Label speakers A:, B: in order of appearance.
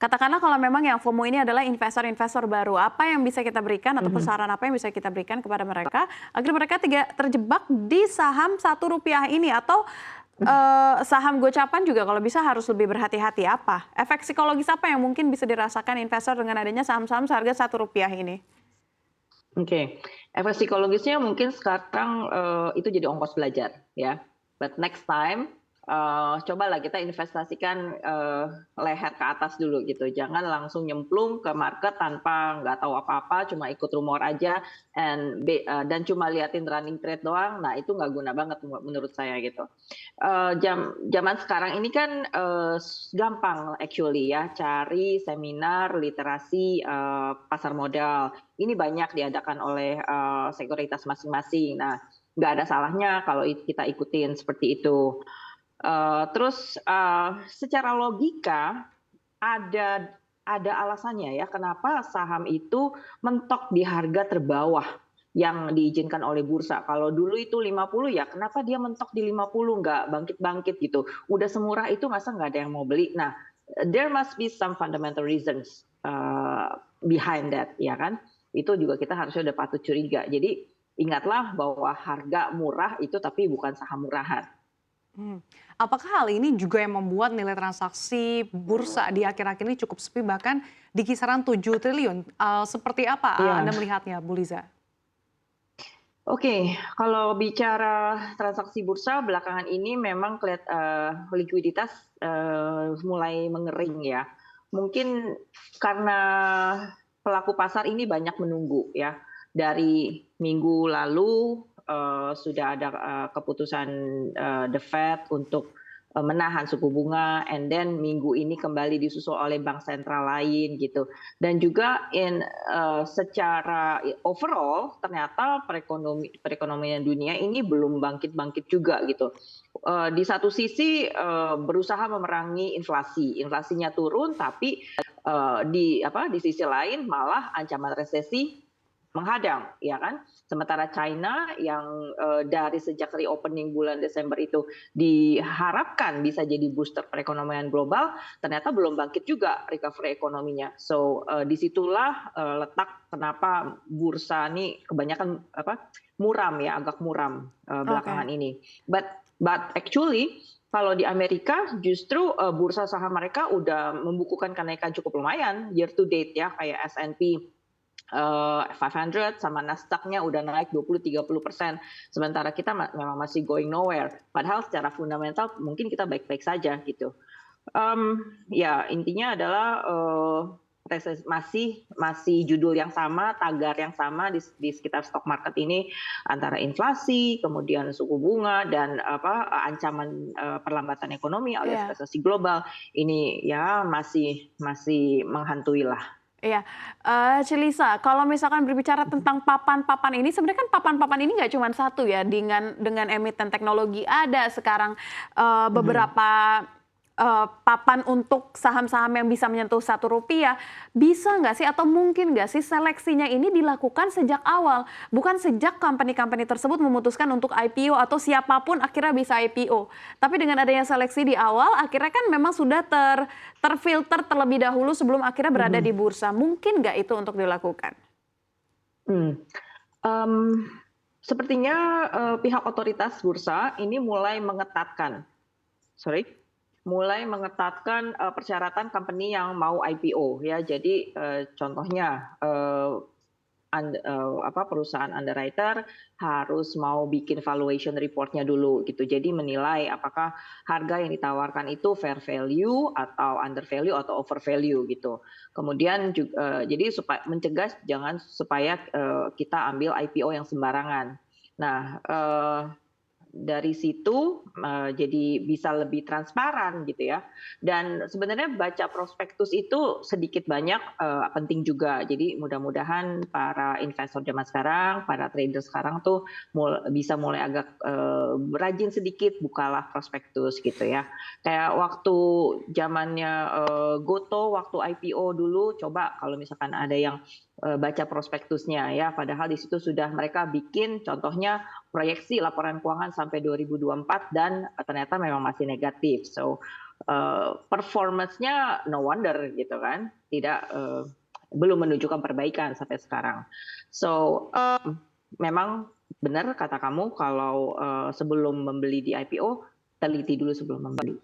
A: Katakanlah kalau memang yang FOMO ini adalah investor-investor baru, apa yang bisa kita berikan atau
B: Mhm.
A: saran apa yang bisa kita berikan kepada mereka agar mereka tidak terjebak di saham Rp1 ini atau saham gocapan juga kalau bisa harus lebih berhati-hati apa? Efek psikologis apa yang mungkin bisa dirasakan investor dengan adanya saham-saham seharga Rp1 ini?
B: Oke, efek psikologisnya mungkin sekarang, itu jadi ongkos belajar ya, but next time, cobalah kita investasikan, leher ke atas dulu gitu, jangan langsung nyemplung ke market tanpa nggak tahu apa-apa, cuma ikut rumor aja dan cuma liatin running trade doang, nah itu nggak guna banget menurut saya gitu. Zaman sekarang ini kan, gampang actually ya cari seminar literasi, pasar modal. Ini banyak diadakan oleh, sekuritas masing-masing. Nah, nggak ada salahnya kalau kita ikutin seperti itu. Terus, secara logika ada alasannya ya kenapa saham itu mentok di harga terbawah yang diizinkan oleh bursa. Kalau dulu itu 50 ya kenapa dia mentok di 50 nggak bangkit-bangkit gitu. Udah semurah itu masa nggak ada yang mau beli. Nah, there must be some fundamental reasons, behind that ya kan. Itu juga kita harusnya udah patut curiga. Jadi ingatlah bahwa harga murah itu tapi bukan saham murahan.
A: Apakah hal ini juga yang membuat nilai transaksi bursa di akhir-akhir ini cukup sepi bahkan di kisaran 7 triliun? Seperti apa
B: Iya.
A: Anda melihatnya, Bu Liza?
B: Oke, kalau bicara transaksi bursa belakangan ini memang likuiditas, mulai mengering ya. Mungkin karena pelaku pasar ini banyak menunggu ya. Dari minggu lalu, sudah ada, keputusan, The Fed untuk, menahan suku bunga, and then minggu ini kembali disusul oleh bank sentral lain gitu. Dan juga secara overall ternyata perekonomian dunia ini belum bangkit-bangkit juga gitu. Di satu sisi, berusaha memerangi inflasi, inflasinya turun tapi, di sisi lain malah ancaman resesi menghadang, ya kan? Sementara China yang, dari sejak reopening bulan Desember itu diharapkan bisa jadi booster perekonomian global, ternyata belum bangkit juga recovery ekonominya. So, disitulah letak kenapa bursa ini kebanyakan muram ya, agak muram,
A: Oke.
B: belakangan ini. But actually kalau di Amerika justru, bursa saham mereka udah membukukan kenaikan cukup lumayan year to date ya, kayak S&P 500 sama Nasdaq-nya udah naik 20-30%. Sementara kita memang masih going nowhere. Padahal secara fundamental mungkin kita baik-baik saja gitu. Ya intinya adalah, masih judul yang sama, tagar yang sama di sekitar stock market ini antara inflasi, kemudian suku bunga dan ancaman, perlambatan ekonomi alias
A: Iya.
B: resesi global ini ya masih menghantui lah.
A: Iya, Cilisa, kalau misalkan berbicara tentang papan-papan ini, sebenarnya kan papan-papan ini nggak cuma satu ya, dengan emiten teknologi ada sekarang
B: Mhm.
A: beberapa papan untuk saham-saham yang bisa menyentuh Rp1. Bisa nggak sih atau mungkin nggak sih seleksinya ini dilakukan sejak awal, bukan sejak company-company tersebut memutuskan untuk IPO atau siapapun akhirnya bisa IPO. Tapi dengan adanya seleksi di awal, akhirnya kan memang sudah terfilter terlebih dahulu sebelum akhirnya berada di
B: Mhm.
A: bursa. Mungkin nggak itu untuk dilakukan?
B: Hmm. Mmm, Sepertinya, pihak otoritas bursa ini mulai mengetatkan, persyaratan company yang mau IPO ya. Jadi, contohnya, perusahaan underwriter harus mau bikin valuation report-nya dulu gitu. Jadi menilai apakah harga yang ditawarkan itu fair value atau under value atau over value gitu. Kemudian jadi mencegah jangan supaya, kita ambil IPO yang sembarangan. Nah, dari situ, jadi bisa lebih transparan gitu ya. Dan sebenarnya baca prospektus itu sedikit banyak, penting juga. Jadi mudah-mudahan para investor zaman sekarang, para trader sekarang tuh bisa mulai agak, rajin sedikit bukalah prospektus gitu ya. Kayak waktu zamannya, Gotoh waktu IPO dulu, coba kalau misalkan ada yang, baca prospektusnya ya, padahal di situ sudah mereka bikin contohnya proyeksi laporan keuangan sampai 2024 dan ternyata memang masih negatif. So, performance-nya no wonder gitu kan, belum menunjukkan perbaikan sampai sekarang. So, memang benar kata kamu kalau sebelum membeli di IPO, teliti dulu sebelum membeli.